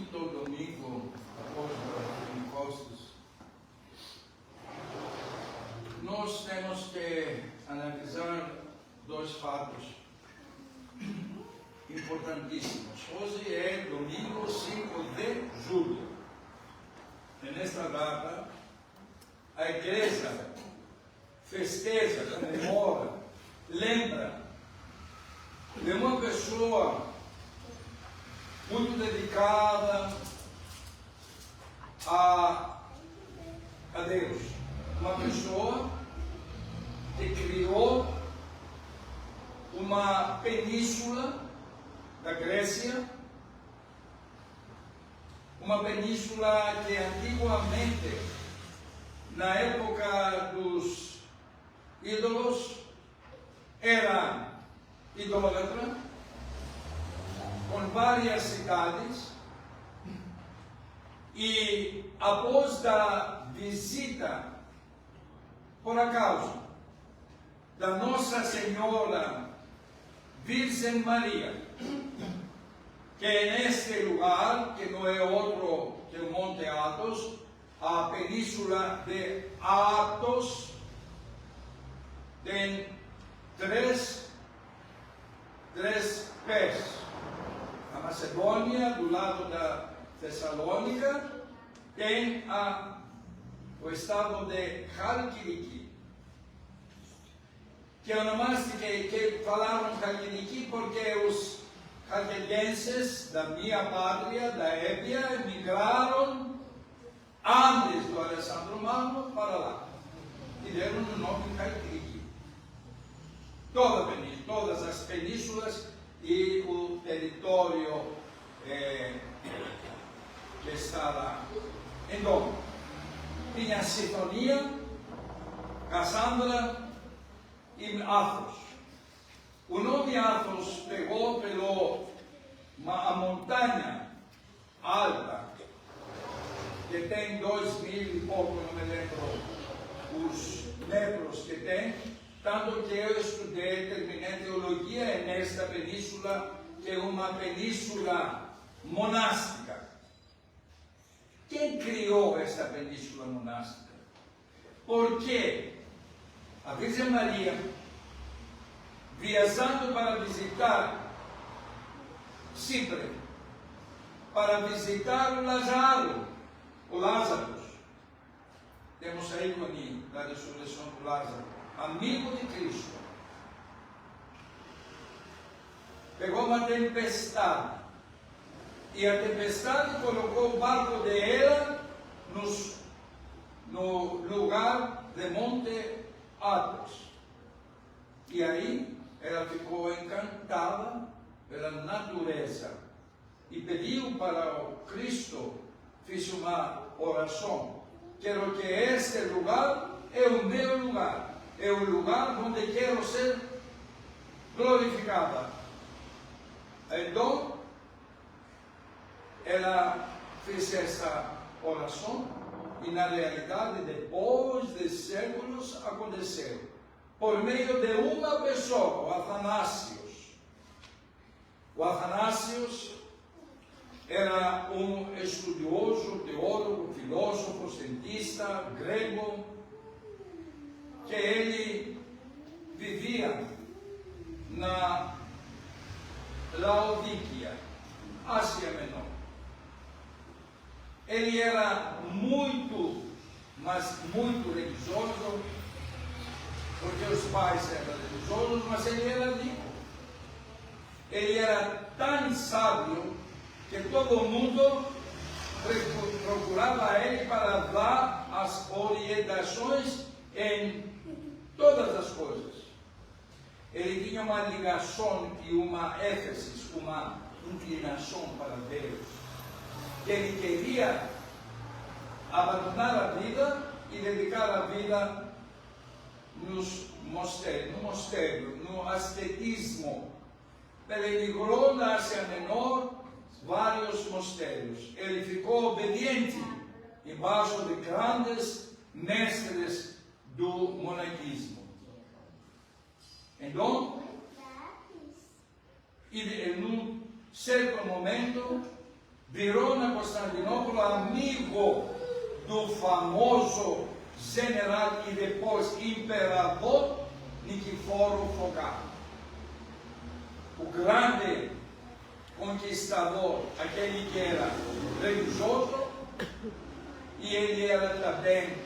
quinto domingo após o Pentecostes, nós temos que analisar dois fatos importantíssimos. Hoje é domingo 5 de julho. E nesta data, a igreja festeja, comemora, lembra de uma pessoa muito dedicada a Deus. Uma pessoa que criou uma península da Grécia, uma península que antigamente, na época dos ídolos, era idólatra, com várias cidades, e após da visita, por acaso, da Nossa Senhora Virgem Maria, que é neste lugar, que não é outro que o Monte Athos, a península de Athos, tem três pés. A Macedônia, do lado da Tessalônica, tem o estado de Halkidiki, que que falaram Halkidiki porque os halkidenses da minha pátria, da Ébia, migraram antes do Alessandro Magno para lá e deram o nome Halkidiki. Todas as penínsulas e o território que está lá. Então, tinha Sitonia, Cassandra e Athos. O nome Athos pegou a montanha alta, que tem 2.000 e pouco, não me lembro os metros que tem, tanto que eu estudei, terminei teologia nesta península, que é uma península monástica. Quem criou esta península monástica? Porque a Virgem Maria, viajando para visitar Chipre, para visitar o Lázaro, temos a ícone da ressurreição do Lázaro, amigo de Cristo, pegou uma tempestade, e a tempestade colocou o barco dela no lugar de Monte Athos. E aí ela ficou encantada pela natureza e pediu para o Cristo, fez uma oração: quero que este lugar é o meu lugar, é o lugar onde quero ser glorificada. Então, ela fez essa oração e, na realidade, depois de séculos, aconteceu por meio de uma pessoa, o Atanasius. O Atanasius era um estudioso, teólogo, filósofo, cientista grego, que ele vivia na Laodíquia, Ásia Menor. Ele era muito religioso, porque os pais eram religiosos, mas ele era rico. Ele era tão sábio que todo mundo procurava ele para dar as orientações em todas as coisas. Ele tinha uma ligação e uma éfesis, uma inclinação para Deus. Ele queria abandonar a vida e dedicar a vida no mosteiro, no ascetismo. Ele migrou na Ásia Menor vários mosteiros. Ele ficou obediente embaixo de grandes mestres do monaquismo. Então, num certo momento, virou na Constantinopla amigo do famoso general e depois imperador Niciforo Focardo. O grande conquistador, aquele que era religioso, e ele era também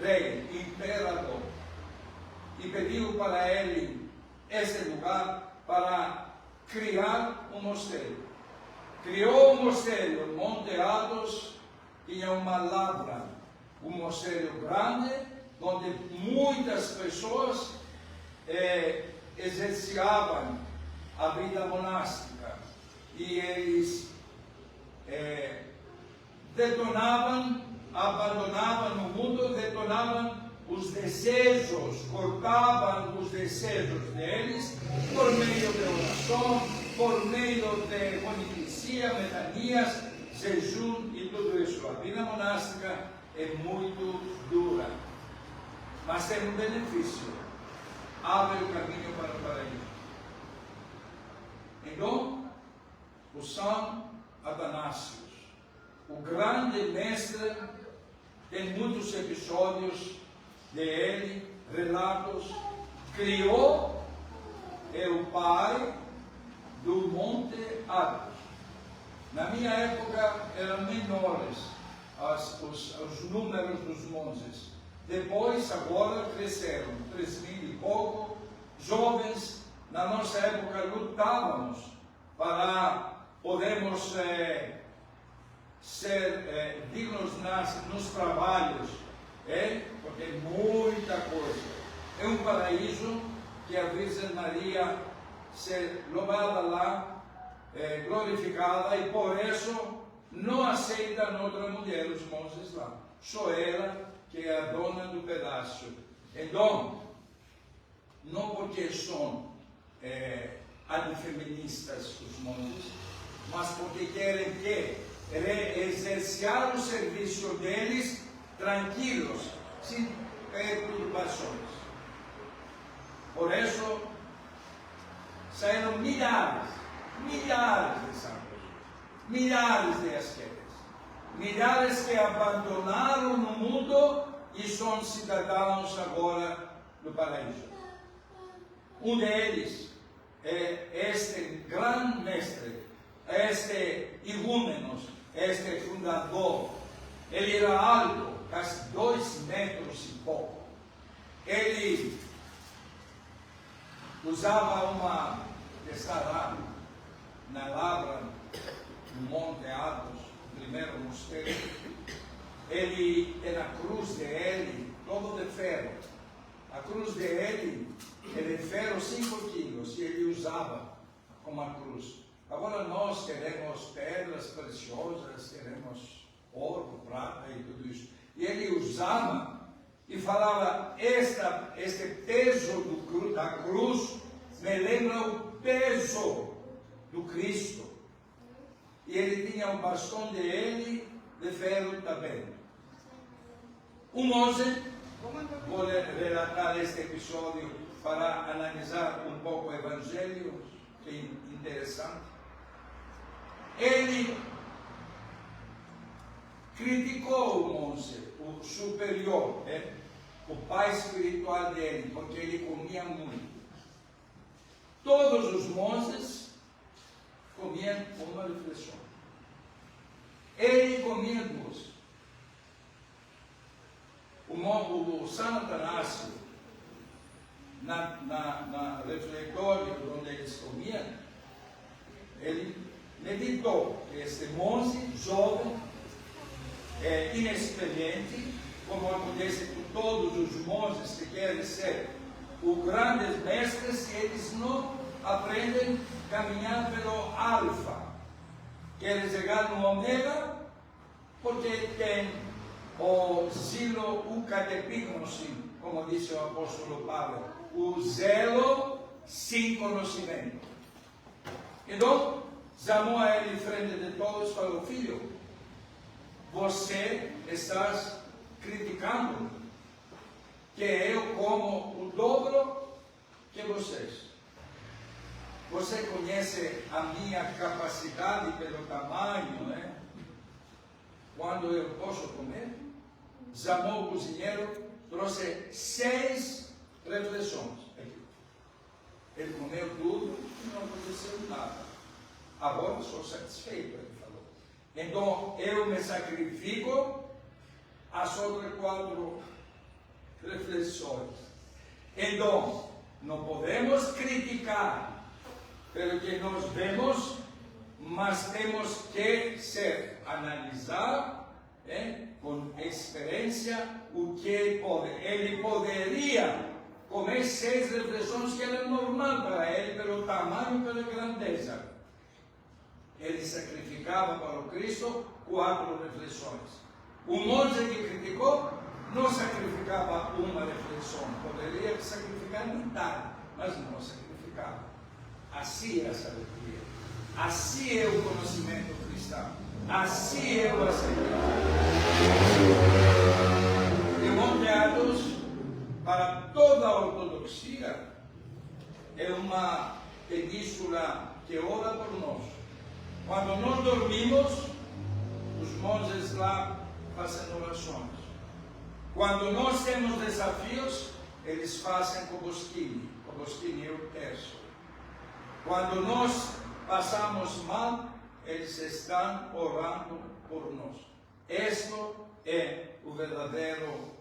rei, imperador. E pediu para ele esse lugar para criar um mosteiro. Criou um mosteiro, Monte Athos, tinha uma lavra, um mosteiro grande, onde muitas pessoas exerciavam a vida monástica. E eles detonavam, abandonavam o mundo, detonavam os desejos, cortavam os desejos deles por meio de oração, por meio de monifícia, metanias, jejum e tudo isso. A vida monástica é muito dura, mas tem um benefício: abre o caminho para o paraíso. Então, o São Atanásio, o grande mestre, tem muitos episódios de ele, relatos, criou, é o pai do Monte Athos. Na minha época eram menores os números dos monges. Depois, agora, cresceram 3.000 e pouco. Jovens, na nossa época, lutávamos para podermos ser dignos nos trabalhos, porque é muita coisa. É um paraíso que a Virgem Maria ser louvada lá, glorificada, e por isso não aceitam outra mulher, os monges lá. Só ela que é a dona do pedaço. Então, não porque são antifeministas os monges, mas porque querem que exercitar o serviço deles tranquilos, sem perturbações. Por isso, saíram milhares de santos, milhares de ascetas, milhares que abandonaram o mundo e são cidadãos agora do paraíso. Um deles é este grande mestre, este igúmeno, este fundador. Ele era alto, quase 2 metros e pouco. Ele usava uma escalada na lavra do Monte Athos, primeiro mosteiro. Ele tem a cruz dele, todo de ferro. A cruz dele é de ferro 5 quilos, e ele usava como a cruz. Agora nós queremos pedras preciosas, queremos ouro, prata e tudo isso. E ele usava e falava: este peso da cruz me lembra o peso do Cristo. E ele tinha um bastão de ele de ferro também. Um monge, vou relatar este episódio para analisar um pouco o Evangelho, que é interessante. Ele criticou o monge, o superior, o pai espiritual dele, porque ele comia muito. Todos os monges comiam uma refeição. Ele comia 2. O São Atanásio, na refeitório onde eles comiam, ele meditou que este monge jovem, inexperiente, como acontece com todos os monges que querem ser os grandes mestres, e eles não aprendem a caminhar pelo alfa. Querem chegar no ômega porque tem o zelo, o catepignos, como disse o apóstolo Paulo, o zelo sem conhecimento. Então, chamou a ele em frente de todos e falou: filho, você está criticando que eu como o dobro que vocês. Você conhece a minha capacidade pelo tamanho, quando eu posso comer, chamou o cozinheiro, trouxe 6 refeições. Ele comeu tudo e não aconteceu nada. Agora sou satisfeito, ele falou. Então eu me sacrifico as outras 4 refeições. Então, não podemos criticar pelo que nós vemos, mas temos que analisar com experiência o que pode. Ele poderia comer 6 refeições, que era normal para ele, pelo tamanho e pela grandeza. Ele sacrificava para o Cristo 4 refeições. O monge que criticou não sacrificava uma refeição, poderia sacrificar metade, mas não sacrificava. Assim é a sabedoria, assim é o conhecimento cristão, assim é o aceitar. E Monte Athos, para toda a ortodoxia, é uma península que ora por nós. Quando nós dormimos, os monges lá fazem orações. Quando nós temos desafios, eles fazem Cobosquini. Cobosquini é o terço. Quando nós passamos mal, eles estão orando por nós. Este é o verdadeiro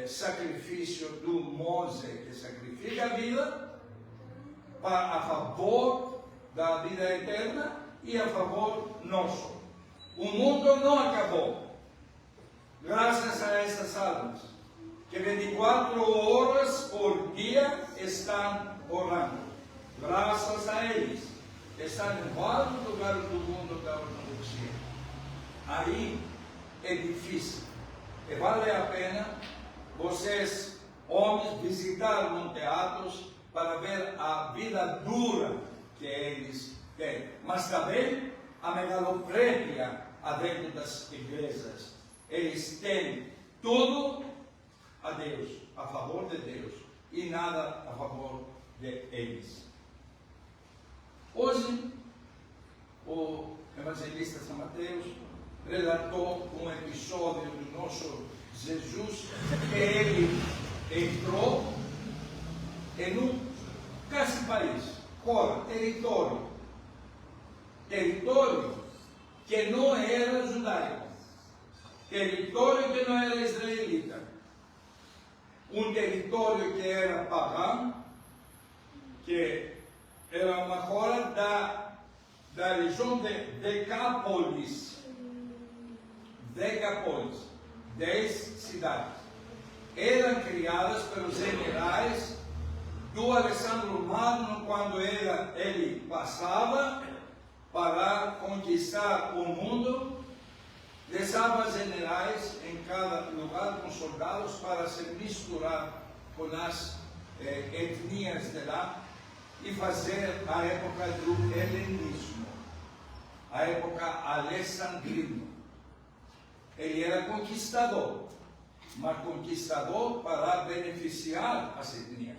sacrifício do monge, que sacrifica a vida a favor da vida eterna e a favor nosso. O mundo não acabou. Graças a essas almas, que 24 horas por dia estão orando. Graças a eles, estão em vários lugares do mundo da ortodoxia. Aí é difícil. E vale a pena vocês, homens, visitar Monte Athos para ver a vida dura que eles têm. Mas também a megaloprédia dentro das igrejas. Eles têm tudo a Deus, a favor de Deus, e nada a favor de eles. Hoje, o evangelista São Mateus relatou um episódio do nosso Jesus, que ele entrou em um quase país, fora, território que não era judaico, território que não era israelita, um território que era pagão, que era uma fora da região de Decápolis, 10 cidades, eram criadas pelos generais do Alexandre Magno, quando ele passava para conquistar o mundo. Deixava generais em cada lugar com soldados para se misturar com as etnias de lá e fazer a época do helenismo, a época alexandrina. Ele era conquistador, mas conquistador para beneficiar as etnias.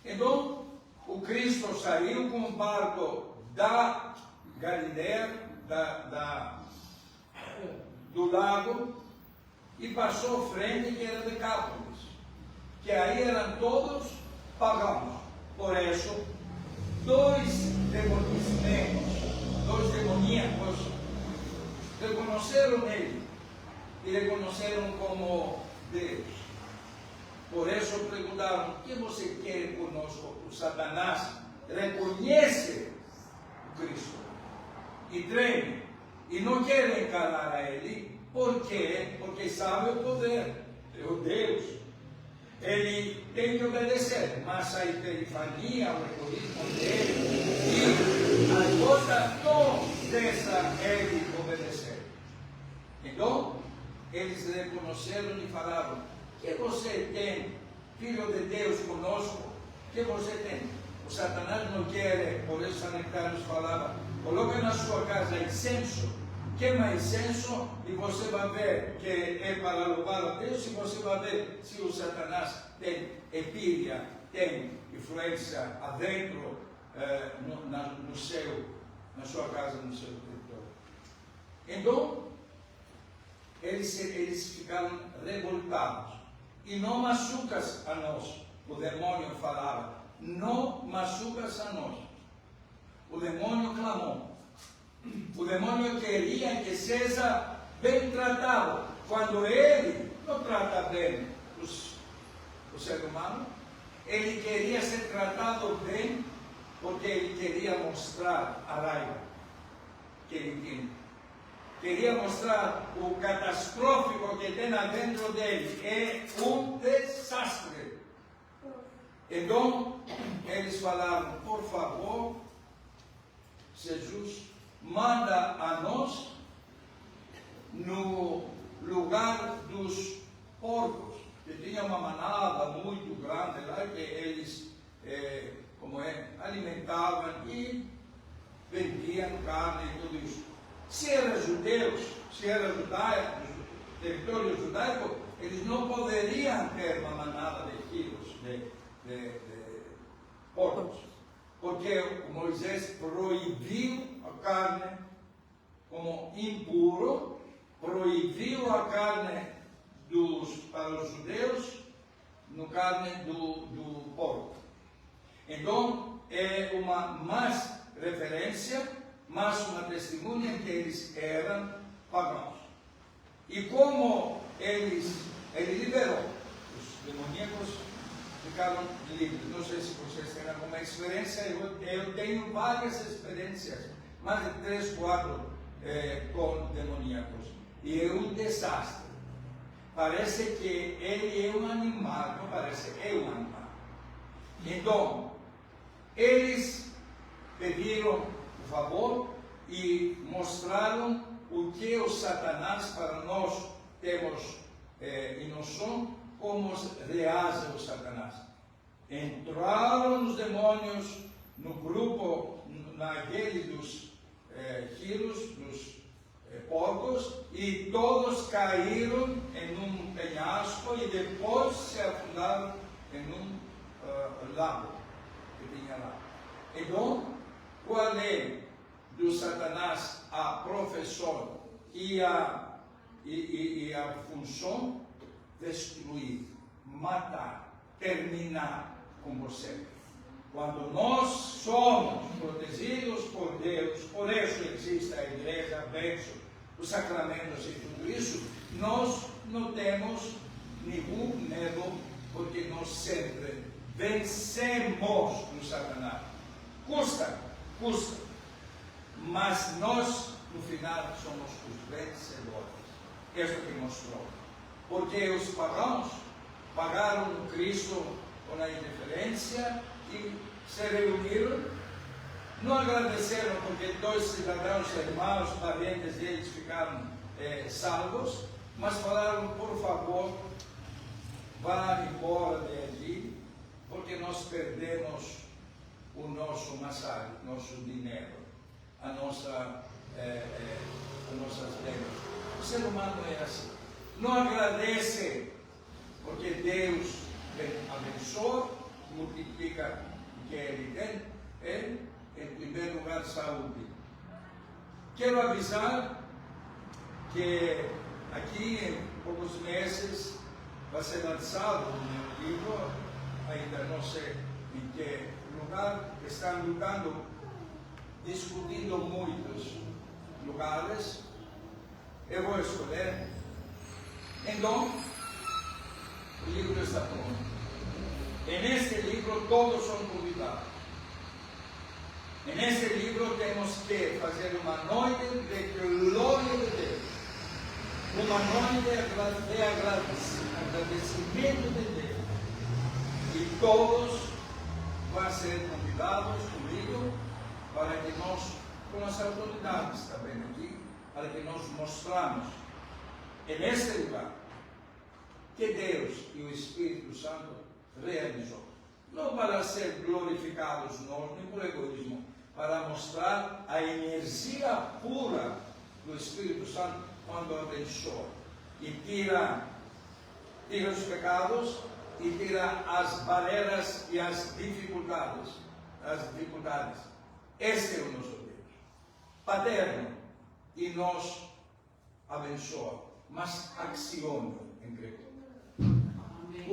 Então, o Cristo saiu com um barco da Galileia, do lago, e passou frente, que era Decápolis, que aí eram todos pagãos. Por isso, 2 demoníacos reconheceram ele e reconheceram como Deus. Por isso perguntaram: o que você quer conosco? O Satanás reconhece o Cristo e treme, e não quer encarar a ele. Por quê? Porque sabe o poder, é o Deus. Ele tem que obedecer, mas a epifania, o egoísmo dele e a coisa não deixa ele obedecer. Então, eles reconheceram e falaram: o que você tem, filho de Deus, conosco? O que você tem? O Satanás não quer, por isso São Nectário falava: coloca na sua casa incenso, queima incenso, e você vai ver que é para louvar a Deus, e você vai ver se o Satanás tem epíria, tem influência adentro no seu, na sua casa, no seu território. Então, eles ficaram revoltados. E não machucas a nós. O demônio falava, não machucas a nós. O demônio clamou. O demônio queria que seja bem tratado. Quando ele não trata bem o ser humano, ele queria ser tratado bem, porque ele queria mostrar a raiva que ele tinha. Queria mostrar o catastrófico que tem dentro dele. É um desastre. Então, eles falaram, por favor, Jesus, manda a nós no lugar dos porcos, que tinha uma manada muito grande lá, que eles alimentavam e vendiam carne e tudo isso. Se eram judeus, se era território judaico, eles não poderiam ter uma manada de quilos de porcos, porque Moisés proibiu a carne como impuro, proibiu a carne para os judeus, no carne do porco. Então, é uma mais referência, mas uma testemunha que eles eram pagãos. E como ele liberou, os demoníacos ficaram livres. Não sei se vocês têm alguma experiência, eu tenho várias experiências, mais de 3, 4 com demoníacos. E é um desastre. Parece que ele é um animal, não parece, é um animal. Então, eles pediram o favor e mostraram o que o Satanás para nós temos em noção, como reage o Satanás. Entraram os demônios no grupo, naquele dos quilos, dos porcos, e todos caíram em um penhasco e depois se afundaram em um lago que tinha lá. Então, qual é do Satanás a profissão e a função? Destruir, matar, terminar com você. Quando nós somos protegidos por Deus, por isso existe a igreja, a bênção, os sacramentos e tudo isso, nós não temos nenhum medo, porque nós sempre vencemos o Satanás. Custa, mas nós, no final, somos os vencedores. Isso que mostrou. Porque os pagãos pagaram Cristo com a indiferença e se reuniram, não agradeceram porque 2 cidadãos, irmãos, parentes deles ficaram salvos, mas falaram, por favor, vá embora de allí, porque nós perdemos o nosso massacre, nosso dinheiro, as nossas bênçãos. O ser humano é assim. Não agradece, porque Deus abençoa, multiplica o que Ele tem, em primeiro lugar, saúde. Quero avisar que aqui em poucos meses vai ser lançado o meu livro, ainda não sei em que lugar, estão lutando, discutindo muitos lugares. Eu vou escolher. Então, o livro está pronto. E neste livro todos são convidados. E neste livro temos que fazer uma noite de glória de Deus. Uma noite de agradecimento de Deus. E todos vão ser convidados comigo para que nós, com as autoridades também aqui, para que nós mostramos neste lugar que Deus e o Espírito Santo realizou. Não para ser glorificados nós, nem por egoísmo, para mostrar a energia pura do Espírito Santo quando abençoa e tira os pecados e tira as barreiras e as dificuldades. Este é o nosso Deus, paterno, e nos abençoa mas acciono em grego. Amém.